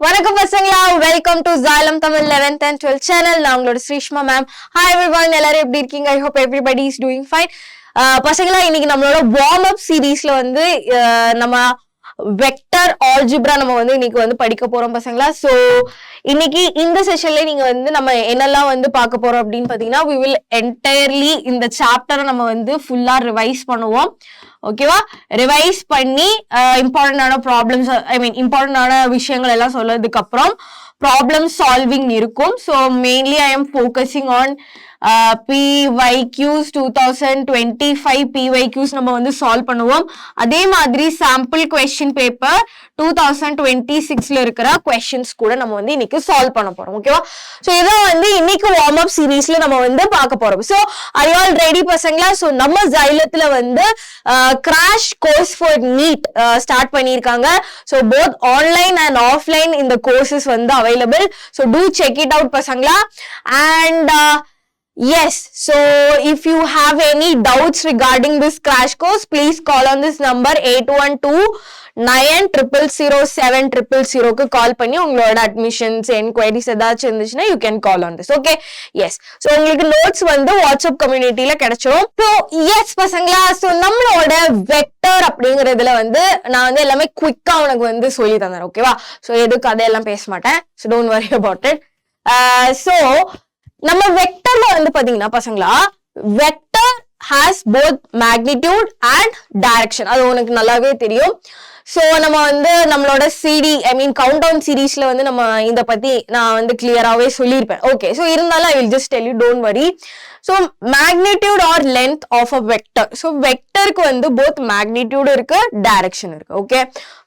வணக்கம் பசங்களா, welcome to Xylem Tamil 11th and 12th channel. நான் உங்களோட Sreeshma Maam. Hi everyone, எல்லாரும் எப்படி இருக்கீங்க? I hope everybody is doing fine. பசங்களா, இன்னைக்கு நம்மளோட வார்ம் அப் சீரீஸ்ல வந்து நம்ம வெக்டர் ஆல்ஜிப்ரா நம்ம வந்து இன்னைக்கு வந்து படிக்க போறோம் பசங்களா. ஸோ இன்னைக்கு இந்த செஷன்ல நீங்க வந்து நம்ம என்னெல்லாம் வந்து பார்க்க போறோம் அப்படின்னு பாத்தீங்கன்னா, we will entirely இந்த சாப்டரை நம்ம வந்து ஃபுல்லா ரிவைஸ் பண்ணுவோம். ஓகேவா? ரிவைஸ் பண்ணி இம்பார்ட்டன்டான ப்ராப்ளம்ஸ், ஐ மீன் இம்பார்ட்டன்டான விஷயங்கள் எல்லாம் சொல்றதுக்கு அப்புறம் ப்ராப்ளம் சால்விங் இருக்கும். So mainly I am focusing on PYQs 2025 PYQs நம்ம வந்து சால்வ் பண்ணுவோம். அதே மாதிரி சாம்பிள் கொஸ்டின் பேப்பர் 2026ல இருக்கிற கொஸ்டின்ஸ் கூட நம்ம வந்து இன்னைக்கு சால்வ் பண்ண போறோம். ஓகேவா? ஸோ இதான் வந்து இன்னைக்கு வார்ம் அப் சீரீஸ்ல நம்ம வந்து பார்க்க போறோம். ஸோ ஐ ஆல் ரெடி பசங்களா? ஸோ நம்ம Xylemல வந்து crash course for NEET start பண்ணியிருக்காங்க. So both online and offline இந்த கோர்சஸ் வந்து available. So to check it out பசங்களா. And yes, so if you have any doubts regarding this crash course, please call on this number 812-9000700 க்கு கால் பண்ணி உங்களோட admissions enquiries ஏதாச்சும் இருந்துச்சுன்னா you can call on this. Okay, yes, so உங்களுக்கு notes வந்து WhatsApp கம்யூனிட்டியில கிடைச்சிடும். So S பசங்களா, so நம்மளோட வெக்டர் அப்படிங்கறதுல வந்து நான் வந்து எல்லாமே குவிக்கா உனக்கு வந்து சொல்லி தந்தேன். ஓகேவா? ஸோ எதுக்கு அதையெல்லாம் பேச மாட்டேன். So don't worry about it. So நம்ம வெக்டர்ல வந்து பாத்தீங்கன்னா பசங்களா, vector has both magnitude and direction. அது உனக்கு நல்லாவே தெரியும். ஸோ நம்ம வந்து நம்மளோட சிடி, ஐ மீன் கவுண்ட் டவுன் சீரீஸ்ல வந்து நம்ம இதை பத்தி நான் வந்து கிளியராகவே சொல்லியிருப்பேன். ஓகே, ஸோ இருந்தாலும் I will just tell you, don't worry. So magnitude or length of a vector. So வெக்டருக்கு வந்து போத் மேக்னிடியூட் இருக்கு, டைரக்ஷன் இருக்கு. ஓகே,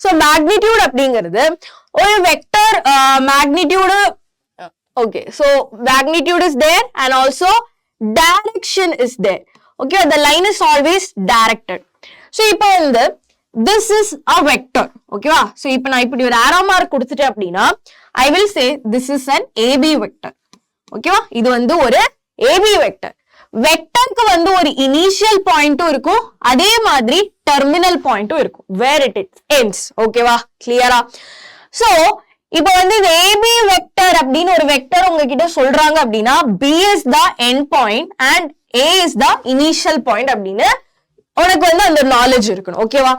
ஸோ மேக்னிடியூட் அப்படிங்கிறது ஒரு vector magnitude. Okay, so magnitude is there and also direction is there. Okay, the line is always directed. So இப்போ வந்து this is a vector. Okay வா? So இப்போ நான் இப்படி ஒரு arrow mark கொடுத்துட்டேன் அப்படின்னா I will say this is an AB vector. Okay வா? இது வந்து ஒரு AB vector. வெக்டருக்கு வந்து ஒரு இனிஷியல் பாயிண்ட்டும் இருக்கும், அதே மாதிரி டெர்மினல் பாயிண்ட்டும் இருக்கும், where it ends. Okay வா? கிளியரா? So இப்போ வந்து இந்த ஏபி வெக்டர் அப்படின்னு ஒரு வெக்டர் உங்ககிட்ட சொல்றாங்க அப்படின்னா B is the end point and A is the initial point அப்படின்னு உனக்கு வந்து அந்த நாலேஜ் இருக்கணும். ஓகேவா?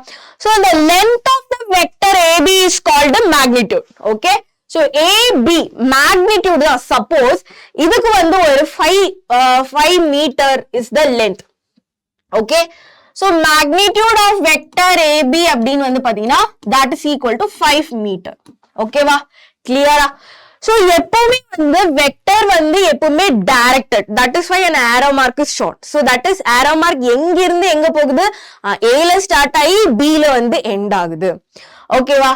So the length of the vector AB is called the magnitude. Okay, so AB magnitude தான். சப்போஸ் இதுக்கு வந்து ஒரு 5 meter is the length. Okay, so magnitude of vector AB அப்படின்னு வந்து பாத்தீங்கன்னா that is equal to 5 meter. ஓகேவா? கிளியரா? So எப்பவுமே வந்து வெக்டர் வந்து எப்பவுமே directed. That is why an arrow mark is shown. So that is arrow mark எங்க இருந்து எங்க போகுது? A ல ஸ்டார்ட் ஆகி B ல வந்து எண்ட் ஆகுது. ஓகேவா?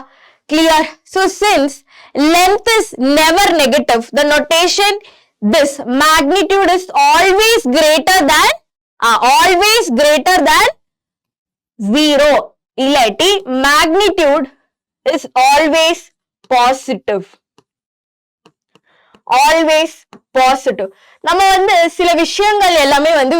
Clear? So since length is never negative, the notation this magnitude is always greater than 0. இல்லாட்டி magnitude is always positive. Always positive. நம்ம வந்து சில விஷயங்கள் எல்லாமே வந்து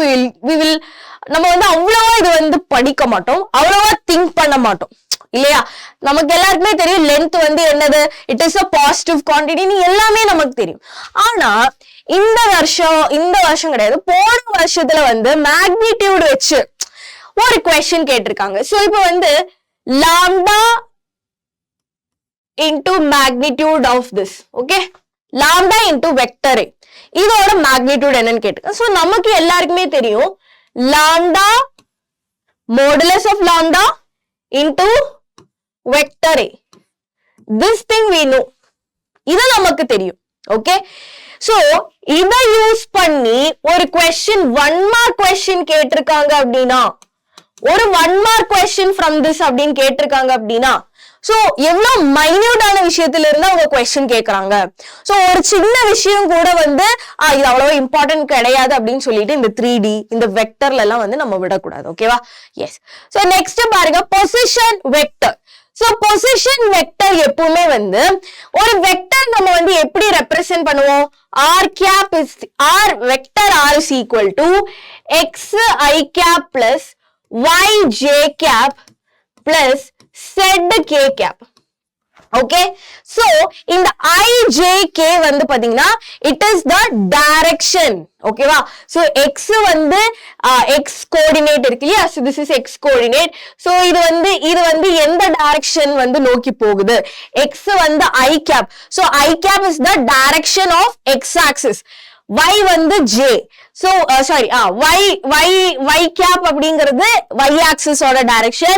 நம்ம வந்து அவ்வளவா இது வந்து படிக்க மாட்டோம், அவ்வளவா திங்க் பண்ண மாட்டோம் இல்லையா? நமக்கு எல்லாருக்குமே தெரியும் லென்த் வந்து என்னது, it is a positive quantity, எல்லாமே நமக்கு தெரியும். ஆனா இந்த வருஷம் கிடையாது, போன வருஷத்துல வந்து மேக்னிடியூட் வச்சு ஒரு கொஸ்டின் கேட்டிருக்காங்க. சோ இப்போ வந்து lambda into magnitude of this. Okay, lambda into vector A, இதோட magnitude என்னன்னு கேட்டுங்க. சோ நமக்கு எல்லாருக்குமே தெரியும் lambda modulus of lambda into vector A. This thing we know, இது நமக்கு தெரியும். Okay, so இதை யூஸ் பண்ணி ஒரு question 1 mark question கேட்டிருக்காங்க அப்படின்னா, ஒரு 1 mark question from this அப்படின்னு கேட்டிருக்காங்க அப்படின்னா, சோ எவ்வளவு மைன்யூட்டான விஷயத்துல இருந்து அவங்க கொஸ்டின் கேக்குறாங்க. சோ ஒரு சின்ன விஷயம் கூட வந்து இது அவ்வளவு இம்பார்ட்டன்ட் கிடையாது அப்படின்னு சொல்லிட்டு இந்த 3D இந்த வெக்டர்ல எல்லாம் வந்து நம்ம விடக்கூடாது. ஓகேவா? எஸ். சோ நெக்ஸ்ட் பாருங்க, position vector. So position vector எப்பவுமே வந்து ஒரு வெக்டர் நம்ம வந்து எப்படி ரெப்ரசென்ட் பண்ணுவோம்? R cap is R vector R is equal to X I cap plus Y J cap plus z k cap. Okay, so in the IJK வந்து பாத்தீங்கன்னா it is the direction. Okay வா, so x வந்து x coordinate இருக்கு இல்லையா, so this is x coordinate. so இது வந்து எந்த direction வந்து நோக்கி போகுது, x வந்து I cap, so I cap is the direction of x axis. y வந்து j, so sorry y cap அப்படிங்கிறது y axis ஓட direction,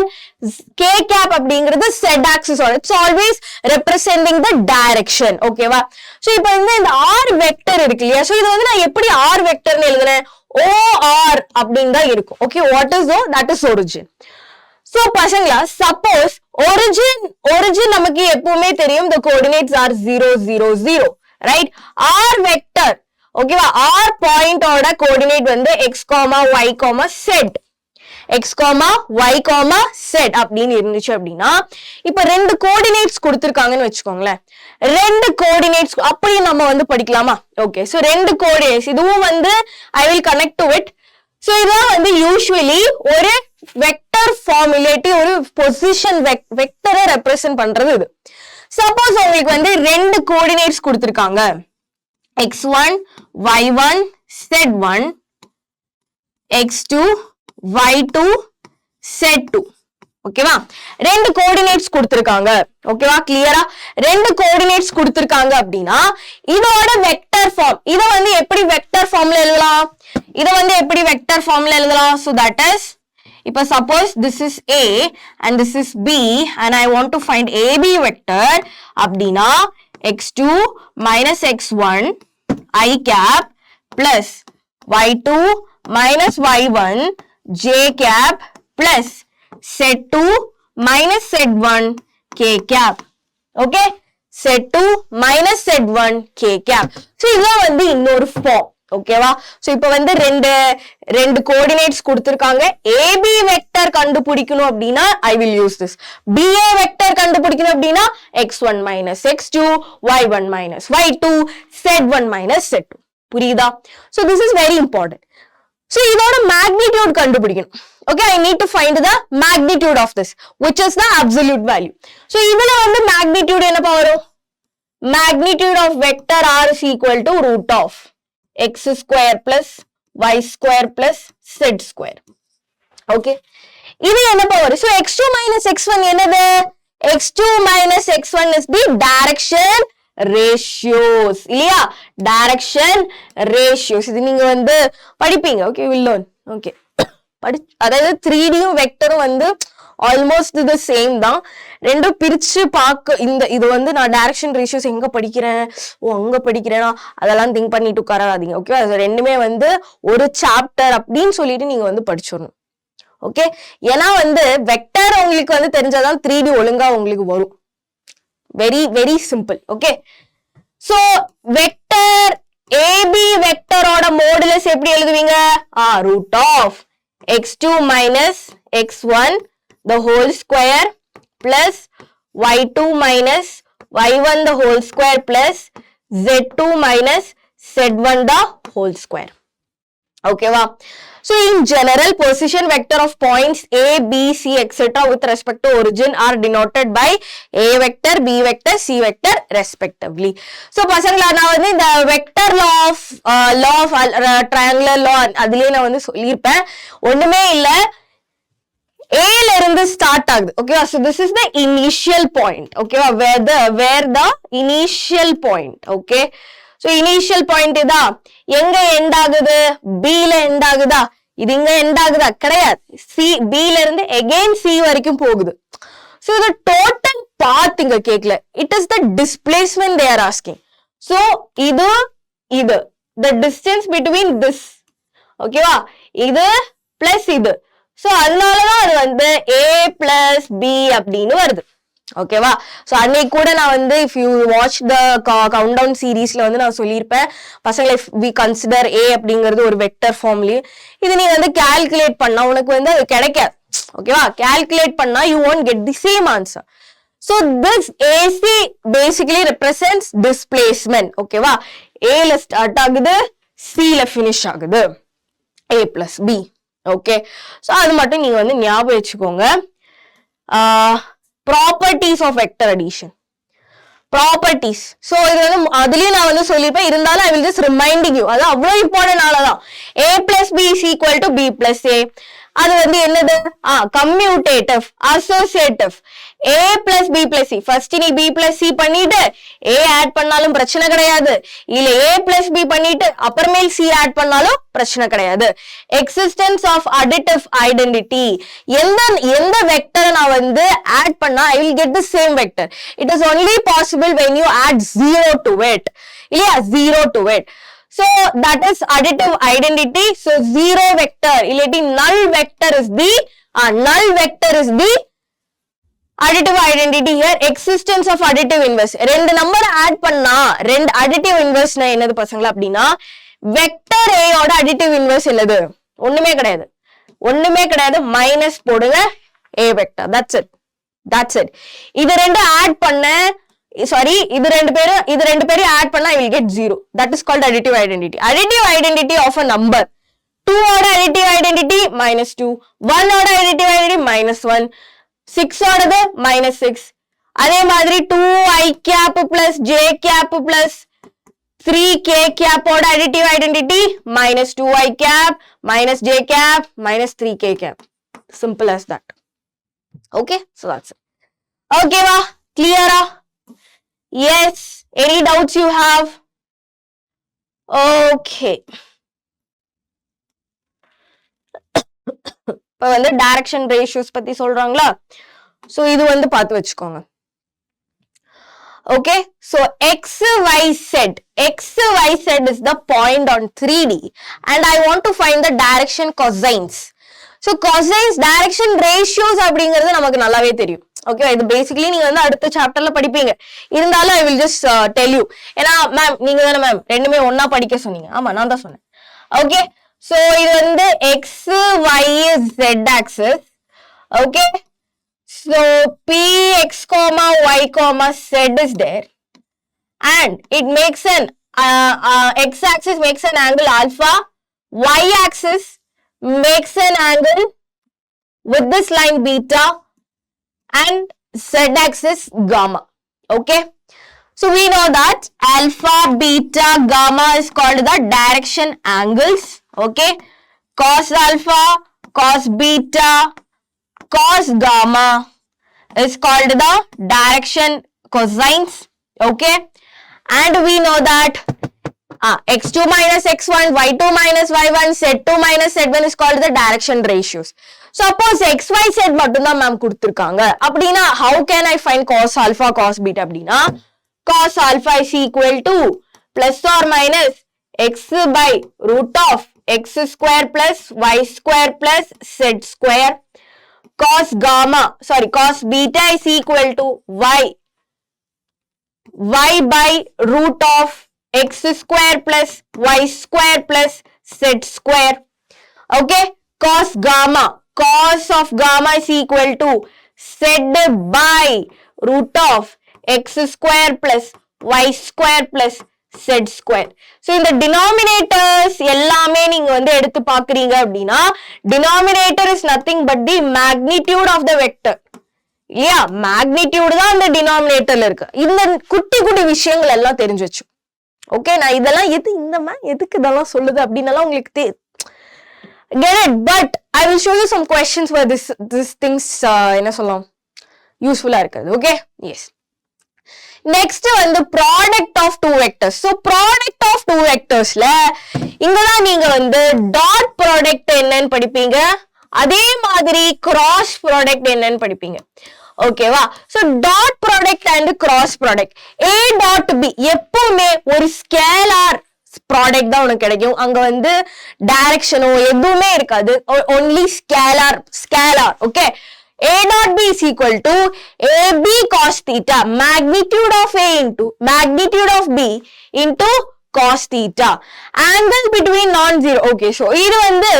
k cap அப்படிங்கிறது z axis ஓட, it's always representing the direction. ஓகேவா, so இப்போ வந்து இந்த r vector இருக்கு இல்லையா, so இது வந்து நான் எப்படி r vector னு எழுதுறேன், or அப்படின்னு தான் இருக்கும். okay, what is o, that is origin. so பசங்களா, suppose origin நமக்கு எப்பவுமே தெரியும், the coordinates are 0 0 0, right? r vector, ஓகேவா, r பாயிண்ட் ஓட கோஆர்டினேட் வந்து x, y, z, x, y, z அப்படின்னு இருந்துச்சு அப்படின்னா, இப்ப ரெண்டு கோஆர்டினேட்ஸ் கொடுத்திருக்காங்கன்னு வெச்சுக்கோங்களேன், ரெண்டு கோஆர்டினேட்ஸ் அப்படி நம்ம வந்து படிக்கலாமா? ஓகே, சோ ரெண்டு கோஆர்டினேட்ஸ், இதுவும் வந்து I will connect to it. So இதான் வந்து யூசுவலி ஒரு வெக்டர் ஃபார்ம் இல்லாட்டி ஒரு பொசிஷன் வெக்டரை ரெப்ரசன்ட் பண்றது இது. சப்போஸ் உங்களுக்கு வந்து ரெண்டு கோஆர்டினேட்ஸ் கொடுத்திருக்காங்க, x1 y1 z1, x2 y2 z2. ஓகேவா, ரெண்டு கோஆர்டினேட்ஸ் கொடுத்திருக்காங்க. ஓகேவா, கிளியரா? ரெண்டு கோஆர்டினேட்ஸ் கொடுத்திருக்காங்க அப்படின்னா இதோட வெக்டர் ஃபார்ம், இத வந்து எப்படி வெக்டர் ஃபார்ம்ல எழுதலாம், இத வந்து எப்படி வெக்டர் ஃபார்ம்ல எழுதலாம்? so that is, இப்ப suppose this is a and this is b and I want to find ab vector அப்படின்னா x2 minus x1 I cap plus y2 minus y1 j cap plus z2 minus z1 k cap. okay, z2 minus z1 k cap. so இதுதான் வந்து இன்னொரு form. ஓகேவா, so இப்போ வந்து ரெண்டு coordinates கொடுத்திருக்காங்க, AB vector கண்டுபிடிக்கணும் அப்படின்னா I will use this. BA vector கண்டுபிடிக்கணும் அப்படின்னா x1 minus x2 y1 minus y2 z1 minus z2. புரியுதா? so this is very important. so இதோட magnitude கண்டுபிடிக்கணும். okay, I need to find the magnitude of this, which is the absolute value. so இதுல வந்து magnitude என்னப்பா வரும்? magnitude of vector r is equal to root of x square plus y square plus z square. okay, இது என்ன power? so x2 minus x1 என்னது? x2 minus x1 is the direction ratios இல்லையா, direction ratios. இது நீங்க வந்து படிப்பீங்க. okay, will learn. okay, அதாவது 3D வெக்டரும் வந்து ஆல்மோஸ்ட் தி சேம் தான், ரெண்டும் பிரிச்சு பார்க்க. இது வந்து நான் டைரக்ஷன் ரேஷியோஸ் எங்க படிக்கிறேன், அங்க படிக்கிறேனா அதெல்லாம் திங்க் பண்ணிட்டு உட்காராதீங்க. ஓகே, அது ரெண்டுமே வந்து ஒரு சாப்டர் அப்படின்னு சொல்லிட்டு நீங்க வந்து படிச்சிடணும். ஓகே, ஏன்னா வந்து வெக்டர் உங்களுக்கு வந்து தெரிஞ்சாதான் 3D ஒழுங்கா உங்களுக்கு வரும். Very very simple. Okay, so vector A வெக்டரோட மாடுலஸ் எப்படி எழுதுவீங்க? Root of x2 minus x1 the whole square plus y2 minus y1 the whole square plus z2 minus z1 the whole square. okay va, so in general position vector of points a b c etc with respect to origin are denoted by a vector, b vector, c vector respectively. so பசங்களா நான் வந்து இந்த vector law of triangular law அதுலயே நான் வந்து சொல்லியிருப்பேன். ஒண்ணுமே இல்ல, A ல இருந்து ஸ்டார்ட் ஆகுது. ஓகேவா, so this is the initial point. ஓகேவா, where the initial point. okay, so initial point இதா எங்க எண்ட் ஆகுது? B ல எண்ட் ஆகுதா? இது இங்க எண்ட் ஆகுதா? கிடையாது. B ல இருந்து again C வரைக்கும் போகுது. so the total path இங்க கேக்கல, it is the displacement they are asking. so இது the distance between this. ஓகேவா, இது plus இது. so அதனாலதான் அது வந்து a plus b அப்படின்னு வருது. ஓகேவா, சோ அன்னைக்கு கூட நான் வந்து if you watch the countdown சீரீஸ்ல வந்து நான் சொல்லியிருப்பேன் பசங்களை, if we consider a அப்படிங்கிறது ஒரு வெக்டர் ஃபார்ம்லயே, இது நீ வந்து கால்குலேட் பண்ணா உனக்கு வந்து அது கிடைக்காது. ஓகேவா, கால்குலேட் பண்ணா you won't get the same answer. so this AC basically represents displacement. ஓகேவா, a ல ஸ்டார்ட் ஆகுது, c ல finish ஆகுது, a plus b. Okay, so அது மட்டும் நீங்க வந்து ஞாபகம் வச்சுக்கோங்க. Properties of vector addition. Properties. So இது வந்து அதுலயும் நான் வந்து சொல்லிருப்பேன், இருந்தாலும் I will just reminding you. அது அவ்வளவு இம்பார்ட்டன்ட் ஆனதான். a plus b is equal to b plus a. அது வந்து என்னது? Commutative, associative. a plus b plus c. First நீ b plus c பண்ணிட்டு a ஆட் பண்ணாலும் பிரச்சனை கிடையாது, இல்ல a plus b பண்ணிட்டு அப்புறமேல் c ஆட் பண்ணாலும் பிரச்சனை கிடையாது. Existence of additive identity. எந்த வெக்டர் நான் வந்து ஆட் பண்ணா I will get the same vector. It is only possible when you add 0 to it. இல்லையா? 0 to it. So that is additive identity. So 0 vector illati null vector is the additive identity here. Existence of additive inverse. ரெண்டு number add பண்ணா ரெண்டு additive inverse னா என்னது பசங்களா அப்படினா vector a ஓட additive inverse என்னது? ஒண்ணுமே கிடையாது. மைனஸ் போடுங்க a vector. That's it. இது ரெண்டு ஆட் பண்ண இது ரெண்டு பேரும் ஆட் பண்ணா I will get 0. That is called additive identity. Additive identity of a number. 2 ஓட additive identity -2, 1 ஓட additive identity -1, 6 ஓடது -6. அதே மாதிரி 2i cap plus j cap plus 3k cap ஓட additive identity -2i cap -j cap -3k cap. Simple as that. Okay, so that's it. Okay va? Clear? Yes. Any doubts you have? Okay. இப்ப வந்து direction ratios பத்தி சொல்றாங்களா? So இது வந்து பார்த்து வெச்சுக்கோங்க. Okay, so xyz is the point on 3D and I want to find the direction cosines. So cosines direction ratios அப்படிங்கிறது நமக்கு நல்லாவே தெரியும். ஓகே, இது பேசிக்கலி நீங்க வந்து அடுத்த சாப்டர்ல படிப்பீங்க, இருந்தாலும் I will just tell you. ஏன்னா மேம் நீங்க தானே மேம் ரெண்டுமே ஒன்னா படிக்க சொன்னீங்க. ஆமா, நான் தான் சொன்னேன். ஓகே, சோ இது வந்து x y z axis. Okay, so px, y, z is there and it makes an x axis makes an angle alpha, y axis makes an angle with this line beta and z axis gamma. Okay, so we know that alpha, beta, gamma is called the direction angles. Okay, cos alpha, cos beta, cos gamma is called the direction cosines. Okay, and we know that x2 minus x1, y2 minus y1, z2 minus z1 is called the direction ratios. Suppose xyz மட்டும் தான் ma'am கொடுத்திருக்காங்க அப்படினா how can I find cos alpha, cos beta அப்படினா cos alpha is equal to plus or minus x by root of x square plus y square plus z square. Cos beta is equal to y by root of x square plus y square plus z square. Okay, cos of gamma is equal to z by root of x square plus y square plus z square. So இந்த denominators எல்லாமே நீங்க வந்து எடுத்து பாக்குறீங்க அப்படின்னா denominator is nothing but the magnitude of the vector. இல்லையா? magnitude தான் இந்த denominatorல இருக்கு. இந்த குட்டி குட்டி விஷயங்கள் எல்லாம் தெரிஞ்சு வச்சு. ஓகே, நான் இதெல்லாம் எதுக்கு இதெல்லாம் சொல்லுது அப்படின்னால உங்களுக்கு get it, but I will show you some questions where this things என்ன சொல்லலாம் யூஸ்ஃபுல்லா இருக்குது. Okay, yes. Next வந்து product of two vectors. So product of two vectorsல இங்கதான் நீங்க வந்து dot product என்னன்னு படிப்பீங்க, அதே மாதிரி cross product என்னன்னு படிப்பீங்க. ஓகேவா? So dot product and cross product. A dot b எப்பவுமே ஒரு ஸ்கேலார் ப்ராடக்ட் தான் உனக்கு கிடைக்கும். அங்க வந்து டைரக்ஷனோ எதுவுமே இருக்காது, only scalar. Okay, a dot b is equal to ab cos theta, magnitude of a into magnitude of b into cos theta, angle between non-zero. Okay, so இது வந்து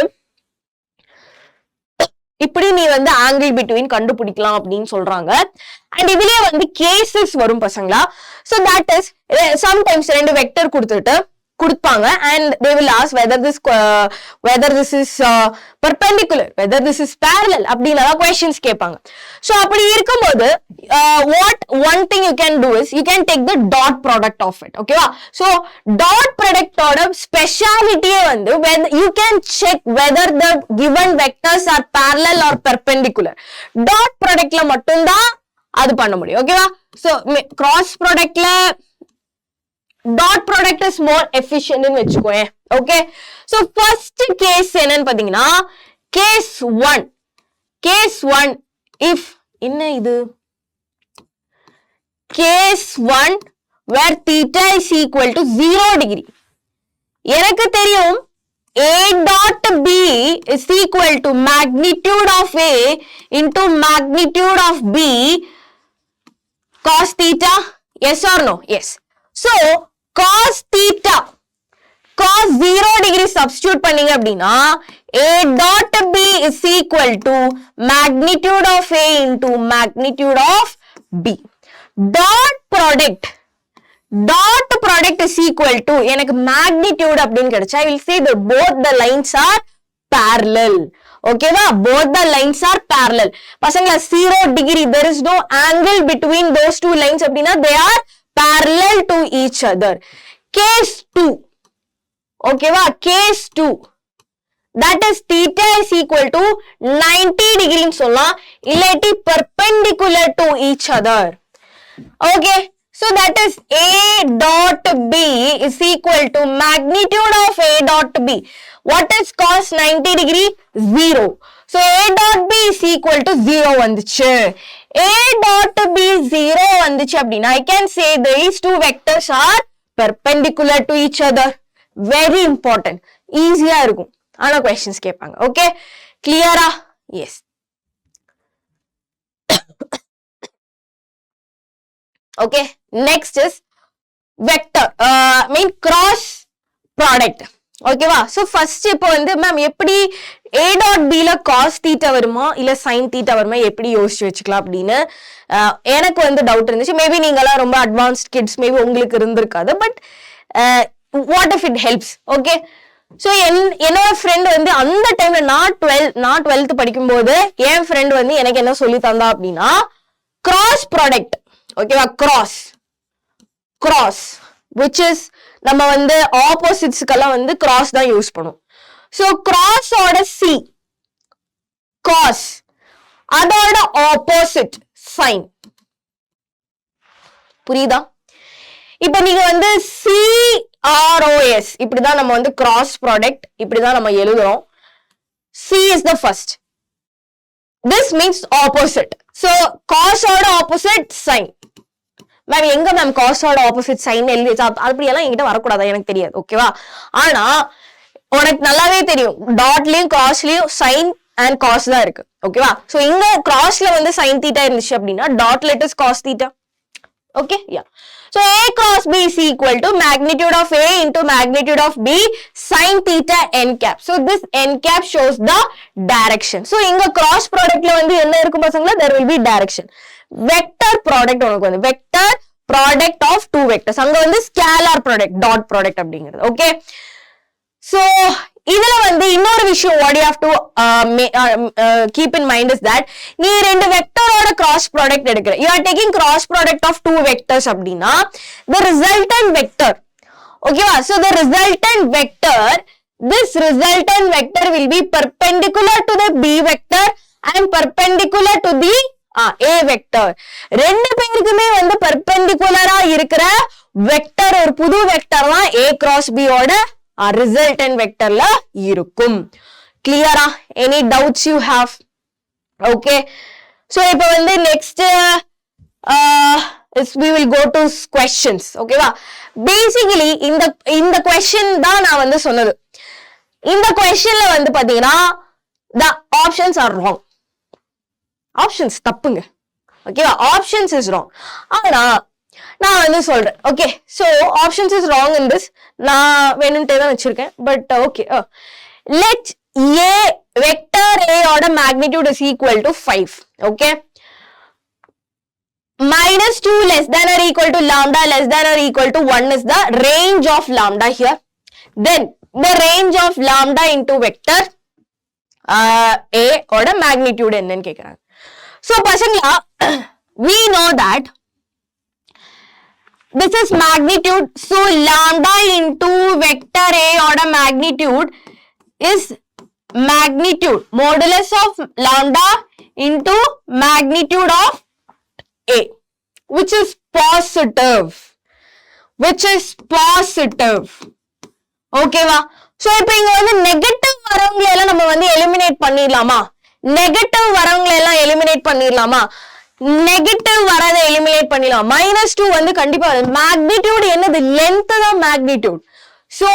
இப்படி நீ வந்து ஆங்கிள் பிட்வீன் கண்டுபிடிக்கலாம் அப்படின்னு சொல்றாங்க. அண்ட் இதுலயே வந்து கேசஸ் வரும் பசங்களா. சோ தட் இஸ் சம்டைம்ஸ் ரெண்டு வெக்டர் கொடுத்துட்டு கொடுப்பாங்க and they will ask whether this is perpendicular, whether this is parallel அப்படினா questions கேட்பாங்க. So அப்படி இருக்கும்போது what one thing you can do is you can take the dot product of it. Okay வா? So dot product ஓட speciality வந்து you can check whether the given vectors are parallel or perpendicular. Dot productல மட்டும் தான் அது பண்ண முடியும். ஓகேவா? So cross productல dot product is more efficient in வெச்சுக்கோங்க. Okay? So first case என்னன்னு பாத்தீங்கன்னா case 1 if என்ன இது case 1 where theta is equal to 0 degree. எனக்கு தெரியும் a dot b is equal to magnitude of a into magnitude of b cos theta. Yes or no? Yes. So cos theta cos 0 degree substitute பண்ணீங்க அப்படின்னா a dot b is equal to magnitude of a into magnitude of b. Dot product is equal to எனக்கு magnitude அப்படின்னு கிடைச்சா I will say that both the lines are parallel. Okay va? Both the lines are parallel. பசங்களா 0 degree there is no angle between those two lines அப்படின்னா they are parallel to each other. Case 2. Okay va? Case 2. That is theta is equal to 90 degree ன்னு சொல்லலாம் இல்லாட்டி perpendicular to each other. Okay. So that is a dot b is equal to magnitude of a dot b. What is cos 90 degree? 0. So a dot b is equal to 0 வந்துச்சு. A dot b 0 வந்துச்சு அப்படின்னா I can say these two vectors are perpendicular to each other. Very important. Easy-ஆ இருக்கும். ஆனா questions கேட்பாங்க. Okay? Clear-ஆ? Yes. Okay, next is vector, mean cross product. Okay வா? So first இப்போ வந்து ma'am எப்படி a dot b ல cos theta வருமா இல்ல sin theta வருமா எப்படி யோசிச்சு வச்சுக்கலாம் அப்படின்னு எனக்கு வந்து டவுட் இருந்துச்சு. மேபி நீங்கலாம் ரொம்ப அட்வான்ஸ்ட் கிட்ஸ் மேபி உங்களுக்கு இருந்திருக்காது. But what if it helps? Okay. So என்னோட ஃப்ரெண்ட் வந்து அந்த டைம்ல நான் 12th படிக்கும்போது என் ஃப்ரெண்ட் வந்து எனக்கு என்ன சொல்லி தந்தா அப்படின்னா cross product. ஓகேவா? cross which is நம்ம வந்து ஆப்போசிட்ஸ்க்கெல்லாம் வந்து cross தான் யூஸ் பண்ணுவோம். So cross ஓட c cos அதோட ஆப்போசிட் sin. புரியுதா? இப்போ நீங்க வந்து CROS இப்படிதான் நம்ம வந்து cross product இப்படிதான் நம்ம எழுதுறோம். C is the first. This means opposite. So cos ஓட opposite sin. மேம் எங்க மேம் cos ஓட opposite sin எழுதி அப்படியெல்லாம் என்கிட்ட வரக்கூடாதா எனக்கு தெரியாது. ஓகேவா? ஆனா உனக்கு நல்லாவே தெரியும் டாட்லயும் கிராஸ்லயும் sin and cos தான் இருக்கு. ஓகேவா? சோ இங்க கிராஸ்ல வந்து sin theta இருந்துச்சு அப்படின்னா டாட்ல it is cos theta. Okay? Yeah. So a cross b is equal to magnitude of a into magnitude of b sin theta n cap. So this n cap shows the direction. So inga cross product la vandu enna irukum pasangala there will be direction. Vector product unakku vandu vector product of two vectors. Anga vandu scalar product dot product அப்படிங்கிறது. Okay. So இதுல வந்து இன்னொரு விஷயம் what you have to keep in mind is that நீ ரெண்டு வெக்டரோட cross product எடுக்கிற. You are taking cross product of two vectors அப்படின்னா the resultant vector. ஓகேவா? So the resultant vector, this resultant vector will be perpendicular to the b vector and perpendicular to the a vector. ரெண்டு பேருக்குமே வந்து perpendicular-ஆ இருக்கிற vector ஒரு புது vector தான் a cross b ஓட resultant vector la irukum. Clear ah? Any doubts you have? Okay. So ipo vande next is we will go to questions. Okay va? Basically in the question da na vandu sonnadu. In the question la vandu pathina the options are wrong. Options தப்புங்க. Okay va? Options is wrong. ஆனா நான் வந்து சொல்றேன். Okay, so options is wrong in this. நான் வேணும்ட்டே தான் வச்சிருக்கேன். But okay, let a vector a ஓட magnitude is equal to 5. Okay, minus 2 less than or equal to lambda less than or equal to 1 is the range of lambda here. then the range of lambda into vector a oda magnitude என்னன்னு கேக்குறாங்க. So பசங்களா we know that this is magnitude, so lambda into vector a oda magnitude is magnitude modulus of lambda into magnitude of a, which is positive. ஓகேவா? So இப்போ இங்க வந்து negative வரவங்களை எல்லாம் நம்ம வந்து எலிமினேட் பண்ணிடலாமா? நெகட்டிவ் வரவங்களை எல்லாம் எலிமினேட் பண்ணிடலாமா? நெகட்டிவ் வரதை எலிமினேட் பண்ணிடலாம். -2 வந்து கண்டிப்பா மேக்னிடியூட் என்னது? லென்த் தான் மேக்னிடியூட். சோ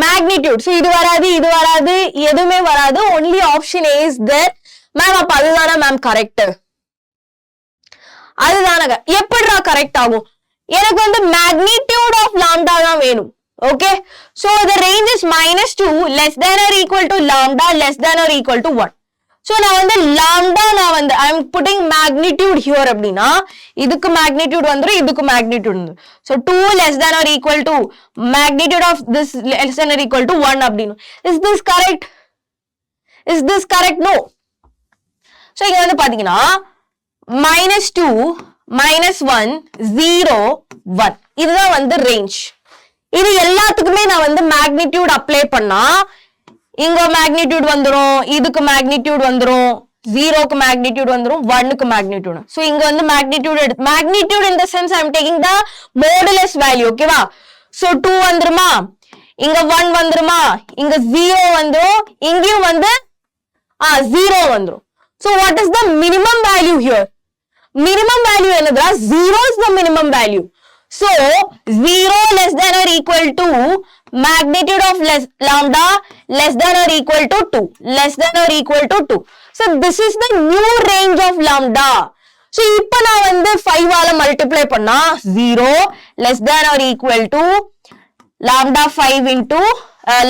மேக்னிடியூட், சோ இது வராது எதுவுமே வராது. only option A is there. Ma'am அப்ப அதுதானா மேம் கரெக்ட்? அதுதானங்க. எப்படிடா கரெக்ட் ஆகும்? எனக்கு வந்து magnitude of lambda தான் வேணும். Okay, so the range is -2 less than or equal to lambda less than or equal to 1. So நான் வந்து lambda I am putting magnitude here அப்படினா இதுக்கு magnitude வந்துரும், இதுக்கு magnitude வந்துரும். So 2 less than or equal to magnitude of this less than or equal to 1 அப்படினு. Is this correct? No. So இங்க வந்து பாத்தீங்கன்னா -2 -1 0 1 இதுதான் வந்து range. இது எல்லாத்துக்குமே நான் வந்து magnitude apply பண்ணா இங்க magnitude வந்துரும், இதுக்கு magnitude வந்துரும், 0க்கு magnitude வந்துரும், 1க்கு magnitude. So இங்க வந்து magnitude in the sense I am taking the modulus value. ஓகேவா? So 2 வந்துருமா, இங்க 1 வந்துருமா, இங்க 0 வந்துரும், இங்கேயும் வந்து 0 வந்துரும். So what is the minimum value here? Minimum value என்னதுடா? 0 is the minimum value. So 0 less than or equal to magnitude of lambda less than or equal to 2. Less than or equal to 2. So this is the new range of lambda. So இப்ப நான் வந்து 5 ஆல multiply பண்ணா 0 less than or equal to lambda 5 into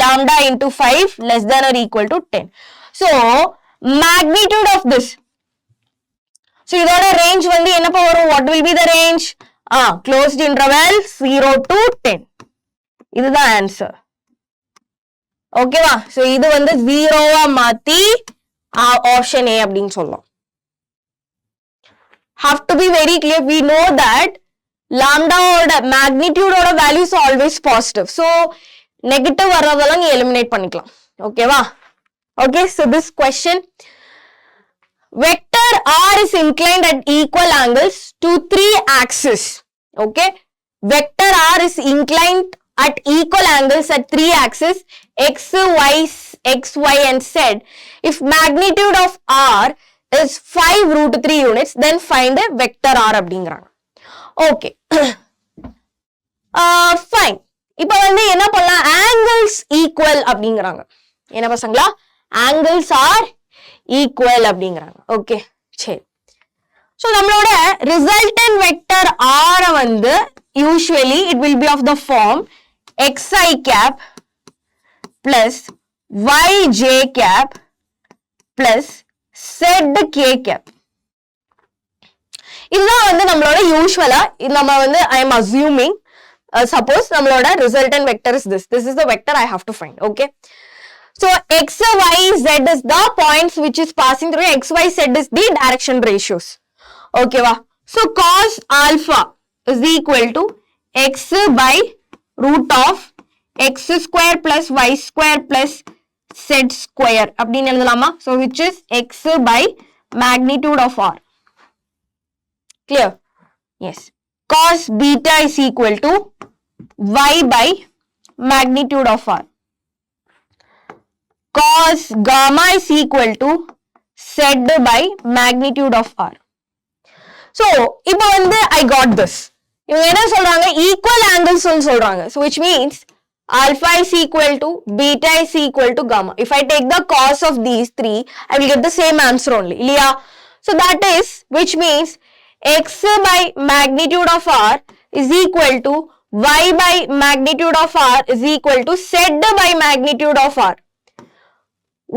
lambda into 5 less than or equal to 10. So magnitude of this. So இதோட range வந்து என்னப்பா வரும்? What will be the range? Closed interval 0 to 10. இதுதான் answer. ஓகேவா? So இது வந்து 0வா மாத்தி option A அப்படின்னு சொல்லலாம். Have to be very clear. We know that lambda ஓட magnitude ஓட value is always positive. So negative வரதெல்லாம் நீ eliminate பண்ணிக்கலாம். ஓகேவா? Okay, so this question, vector R is inclined at equal angles to 3 axes. Okay, vector R is inclined at equal angles at 3 axes x, y and z. If magnitude of R is 5 root 3 units, then find the vector R அப்படிங்கறாங்க. Okay. Fine. இப்போ வந்து என்ன பண்ணலாம்? angles equal அப்படிங்கறாங்க. என்ன பசங்களா? angles are equal அப்படிங்கறாங்க. Okay, சரி. So நம்மளோட resultant vector R வந்து usually it will be of the form xi cap plus yj cap plus zk cap. இதுதான் வந்து நம்மளோட யூசுவலா நம்ம வந்து I am assuming suppose நம்மளோட resultant vector is this. This is the vector I have to find. Okay. So x, y, z is the points which is passing through. X, y, z is the direction ratios. Okay, va? So cos alpha is equal to x by root of x square plus y square plus z square. அப்படின்னு எழுதலாமா? So which is x by magnitude of r. Clear? Yes. Cos beta is equal to y by magnitude of r. Cos gamma is equal to z by magnitude of r. So, இப்போ வந்து I got this. இவங்க என்ன சொல்றாங்க? Equal angles சொல்றாங்க. So, which means alpha is equal to beta is equal to gamma. If I take the cos of these three, I will get the same answer only. இல்லையா? So, that is, which means x by magnitude of r is equal to y by magnitude of r is equal to z by magnitude of r.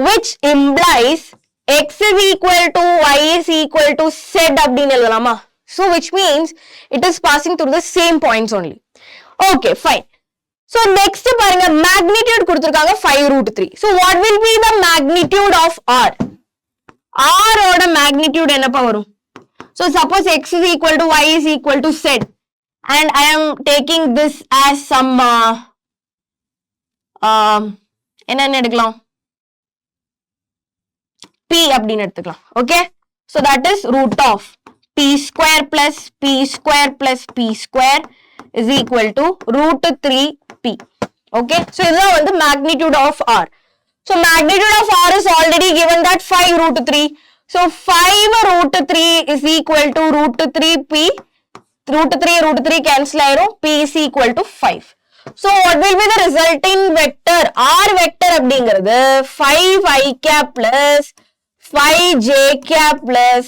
Which implies x is equal to y is equal to z அப்படின்னு எழுதலாமா? So which means it is passing through the same points only. Okay, fine. So next பாருங்க magnitude கொடுத்திருக்காங்க 5 root 3. So what will be the magnitude of R? R ஓட magnitude என்னப்பா வரும்? So suppose x is equal to y is equal to z and I am taking this as some என்னன்னு எடுக்கலாம்? P அப்படின்னு எடுத்துக்கலாம். Okay? So that is root of p square plus p square plus p square is equal to root 3p. Okay? So this is the magnitude of R. So magnitude of R is already given that 5 root 3. So 5 root 3 is equal to root 3p. Root 3 cancel ஆயிரும். P is equal to 5. So what will be the resulting vector? R vector அப்படிங்கிறது 5i cap plus 5j cap plus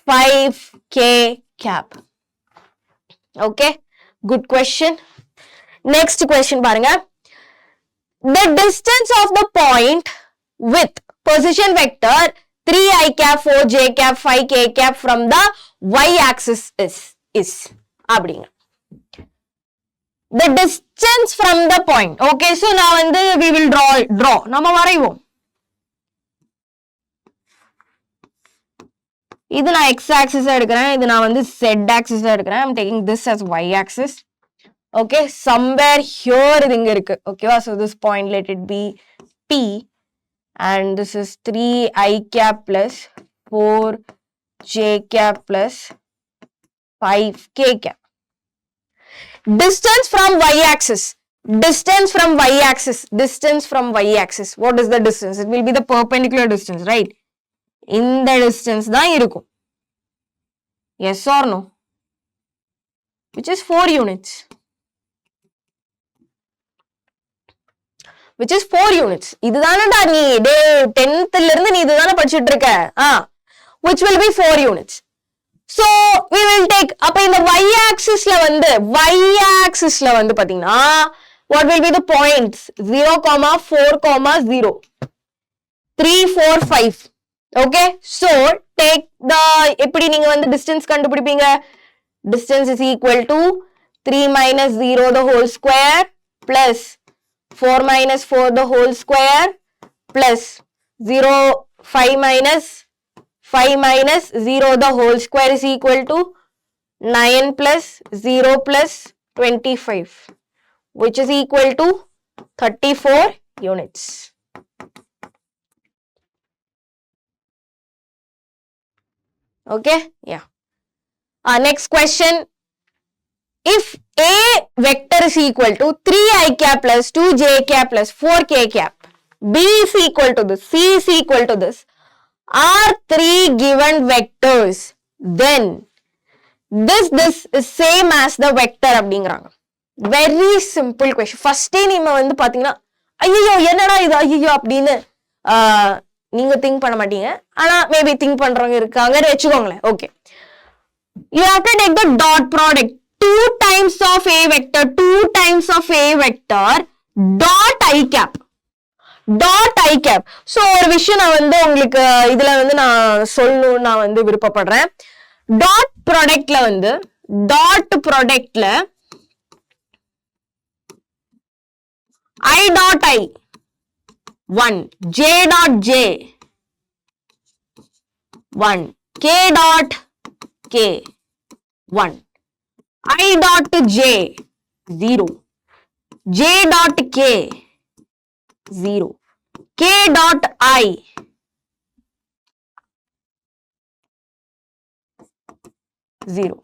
5k cap. Okay, good question. Next question பாருங்க. The distance of the point with position vector 3i cap, 4j cap, 5k cap from the y axis is அப்படிங்க. The distance from the point. Okay, so now we will draw. நம்ம வரைவோம். இது நான் x axis எடுக்கிறேன், இது நான் z axis எடுக்கிறேன். I'm taking this as y axis. Okay, somewhere here இது இங்க இருக்கு. Okay, so this point let it be P and this is 3i cap plus 4j cap plus 5k cap. Distance from y axis. Distance from y axis. Distance from y axis. What is the distance? It will be the perpendicular distance, right? இந்த distance தான் இருக்கும். Yes or no? Which is 4 units. Which is 4 units. இதுதானடா நீ 10th ல இருந்து நீ இதுதான படிச்சிட்டு இருக்க. Which will be 4 units. So we will take அப்ப இந்த y axis ல பாத்தீங்கன்னா what will be the points? 0, 4, 0. 3, 4, 5. Okay, so take the எப்படி நீங்க distance கண்டுபிடிப்பீங்க? Distance is equal to 3 minus 0 the whole square plus 4 minus 4 the whole square plus 0, 5 minus 0 the whole square is equal to 9 plus 0 plus 25, which is equal to 34 units. Okay, yeah. Next question. If A vector is equal to 3i cap plus 2j cap plus 4k cap, B is equal to this, C is equal to this, are 3 given vectors, then this is same as the vector அப்படிங்கறாங்க. Very simple question. First day நீங்க பாத்தீங்கன்னா ஐயோ என்னடா இது ஐயோ அப்படினு நீங்க think பண்ண மாட்டீங்க. ஆனா maybe think பண்றவங்க இருக்காங்கன்னு வெச்சுக்கோங்களேன். Okay. You have to take the dot product. 2 times of a vector, 2 times of a vector, dot I cap. Dot I cap. So ஒரு விஷயம் நான் உங்களுக்கு இதுல நான் சொல்லணும் நான் விருப்பப்படுறேன். Dot productல dot productல I dot I 1, J dot J 1, K dot K 1, I dot J 0, J dot K 0, K dot I 0.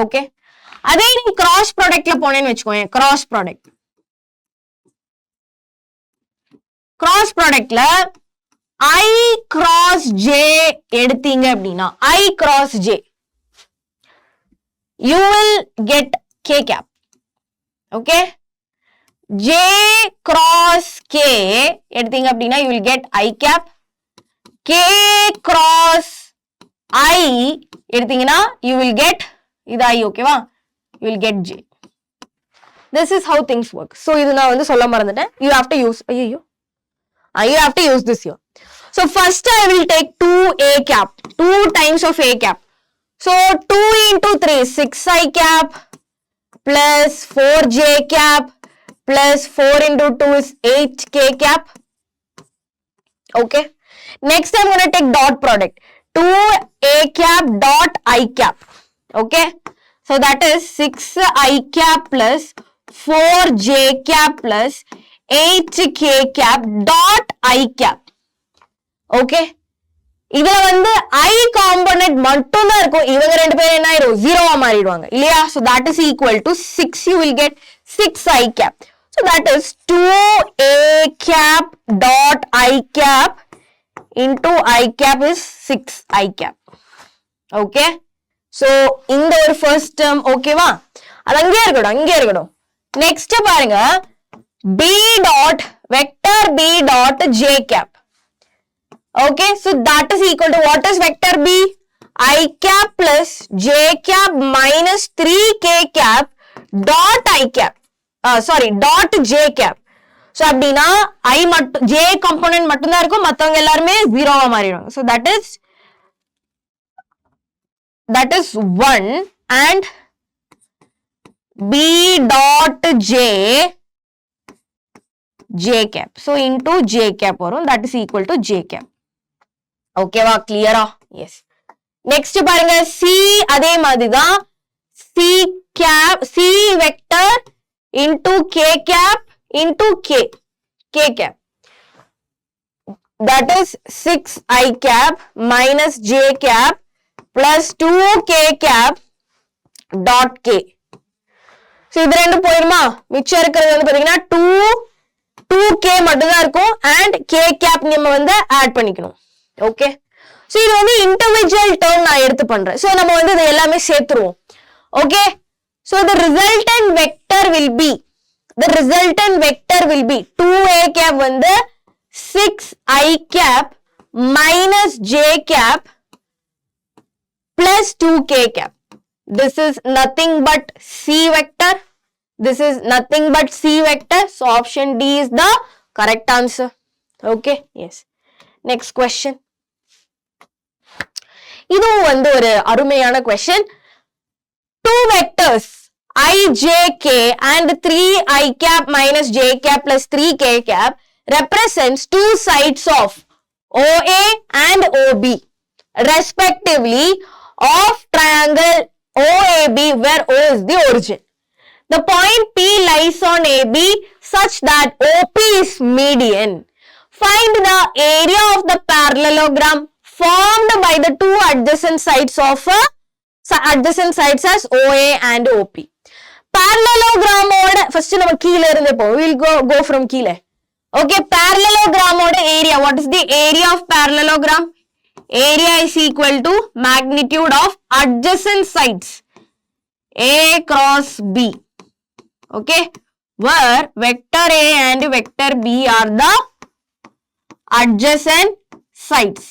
Okay. அதே நீ cross productல போனேன்னு வெச்சுக்கோங்க. Cross productல I cross J எடுத்தீங்க அப்படின்னா I cross J you will get K cap. Okay, J cross K எடுத்தீங்க அப்படின்னா you will get I cap. K cross I எடுத்தீங்கன்னா you will get இது I. ஓகேவா, you will get J. This is how things work. So இது நான் சொல்ல மறந்துட்டேன். You have to use you have to use this here. So first I will take 2A cap, 2 times of A cap. So 2 into 3, 6I cap plus 4J cap plus 4 into 2 is 8k cap. Okay. Next I'm going to take dot product. 2a cap dot I cap. Okay. So that is 6i cap plus 4j cap plus 8k cap dot I cap. Okay. இதுல வந்து I component மட்டும் தான் இருக்கும். இவங்க ரெண்டு பேரும் என்ன ஆயிரும்? 0 மாறிடுவாங்க. இல்லையா? So that is equal to 6. You will get 6i cap. So that is 2a cap dot I cap into I cap is 6i cap. Okay. So இந்த ஒரு first term ஓகேவா? அது அங்கே இருக்கட்டும். Next பாருங்க b dot vector b dot j cap. Okay, so that is equal to what is vector b? I cap plus j cap minus 3k cap dot I cap. Dot j cap. So அப்படினா I மட்டும் j component மட்டும் தான் இருக்கும், மத்தவங்க எல்லாரும் 0 ஆ மாறிடுவாங்க. So that is 1 and b dot j cap. So into j cap வரும், that is equal to j cap. Okay வா, clear ஆ? Yes. Next பாருங்க c அதே மாதிரி தான், c vector into k cap into k cap. That is 6i cap minus j cap plus 2k cap dot k. So இது ரெண்டு போயிருமா? மிச்சம் இருக்கிறது வந்து பாத்தீங்கன்னா 2k மட்டும் தான் இருக்கும் and k cap நம்ம வந்து ஆட் பண்ணிக்கணும். Okay. So இது வந்து individual term நான் எடுத்து பண்றேன். So நம்ம வந்து இது எல்லாமே சேர்த்துருவோம். Okay. So the resultant vector will be 2a cap வந்து 6i cap minus j cap plus 2k cap. This is nothing but c vector. This is nothing but c vector. So option D is the correct answer. Okay. Yes. Next question. இதுவும் வந்து ஒரு அருமையான question. 2 vectors I, j, k and 3i cap minus j cap plus 3k cap represents two sides of OA and OB respectively of triangle OAB where O is the origin. The point P lies on AB such that OP is median. Find the area of the parallelogram formed by the two adjacent sides as OA and OP. Parallelogram oda first நம்ம கீழ இருந்து போ. We'll go from கீழ. Okay, parallelogram oda area. What is the area of parallelogram? Area is equal to magnitude of adjacent sides A cross B. Okay, where vector A and vector B are the adjacent sides.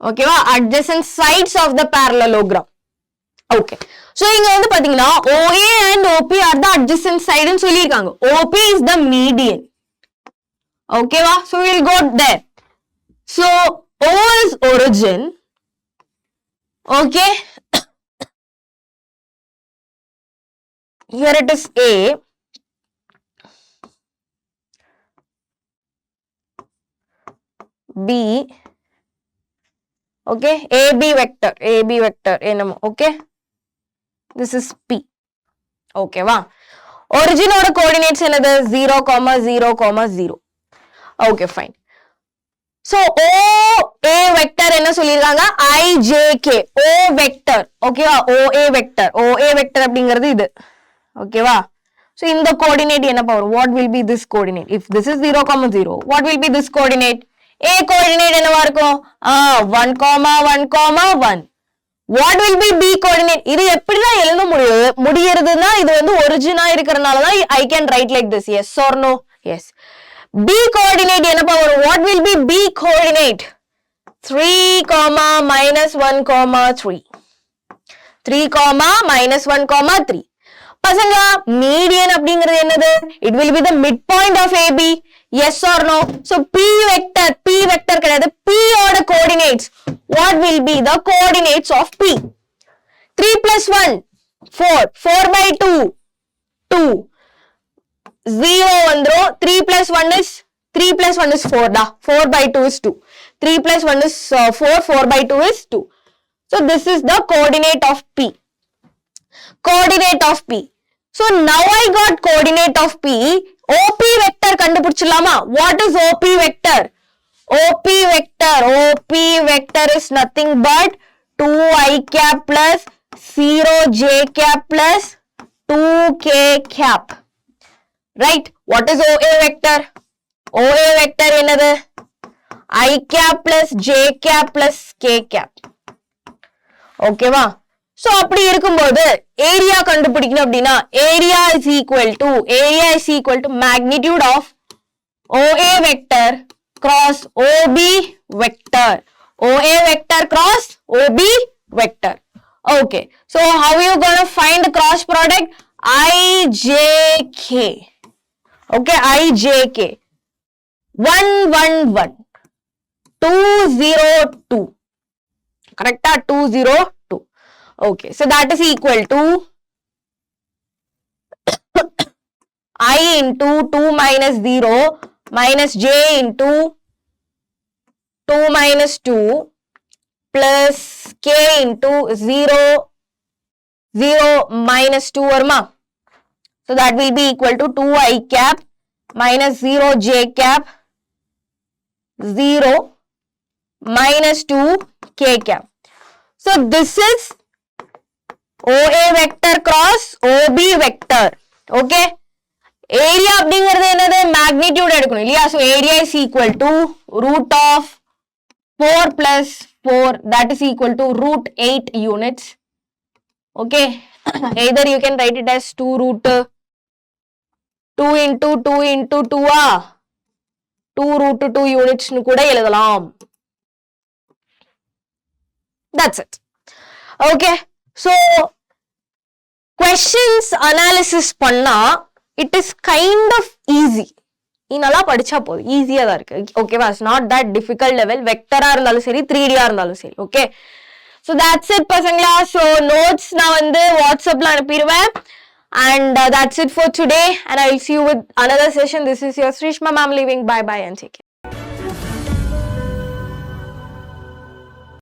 Okay, adjacent sides of the parallelogram. Okay, so இங்க வந்து பாத்தீங்கன்னா OA and OP are the adjacent side ன்னு சொல்லிருக்காங்க. OP is the median. Okay வா, so we'll go there. So O is origin. Okay, here it is A. B. Okay, AB vector enamo. Okay, this is P. Okay va, origin oda coordinates enadhu 0, 0, 0. Okay, fine. So O A vector enna solliranga I j k. O vector. Okay va, OA vector அப்படிங்கிறது இது. Okay va, so in the coordinate enna power, what will be this coordinate? If this is 0, 0, what will be this coordinate? A coordinate என்னவா இருக்கும்? 1, 1, 1. What will be B coordinate? இது எப்படிதான் எழுத முடியறதுன்னா இது வந்து ஒரிஜினா இருக்கறனால தான் I can write like this. Yes or no? Yes. B coordinate என்ன power? What will be B coordinate? 3, minus 1, 3. 3, minus 1, 3. பசங்க median அப்படிங்கிறது என்னது? It will be the midpoint of AB. Yes or no? So P vector கிடையாது. P ஓட coordinates. What will be the coordinates of P? 3 plus 1, 4. 4 by 2, 2. 0 வந்துரும் 3 plus 1 is 3 plus 1 is 4 da 4 by 2 is 2 3 plus 1 is 4 4 by 2 is 2 so this is the coordinate of P so now I got coordinate of P OP vector kandupidichilama what is OP vector OP vector is nothing but 2i cap plus 0j cap plus 2k cap right what is OA vector என்னது I cap plus j cap plus k cap ஓகேவா so அப்படி இருக்கும்போது area கண்டுபிடிக்கணும் அப்படினா area is equal to magnitude of OA vector cross OB vector cross OB vector okay so how you gonna find the cross product IJK okay IJK 111 202 correct 202 okay so that is equal to I into 2 minus 0 minus j into 2 minus 2 plus k into 0 minus 2 varma so that will be equal to 2i cap minus 0j cap 0 minus 2k cap so this is OA vector cross OB vector okay area அப்படிங்கிறது என்னது magnitude எடுக்கணும் இல்லையா so area is equal to root of 4 plus 4 that is equal to root 8 units okay either you can write it as 2 root 2 into 2 into 2 2 root 2 units nu kuda எழுதலாம் that's it okay so questions analysis பண்ணா it is kind of easy இன்னala படிச்சா போதும் ஈஸியா தான் இருக்கு ஓகேவா it's not that difficult level வெக்டரா இருந்தாலும் சரி 3D ஆ இருந்தாலும் சரி okay so that's it பசங்களா so notes நான் வந்து WhatsAppல அனுப்பிடுவேன் and that's it for today and I will see you with another session this is your Sreeshma Maam leaving bye bye and take care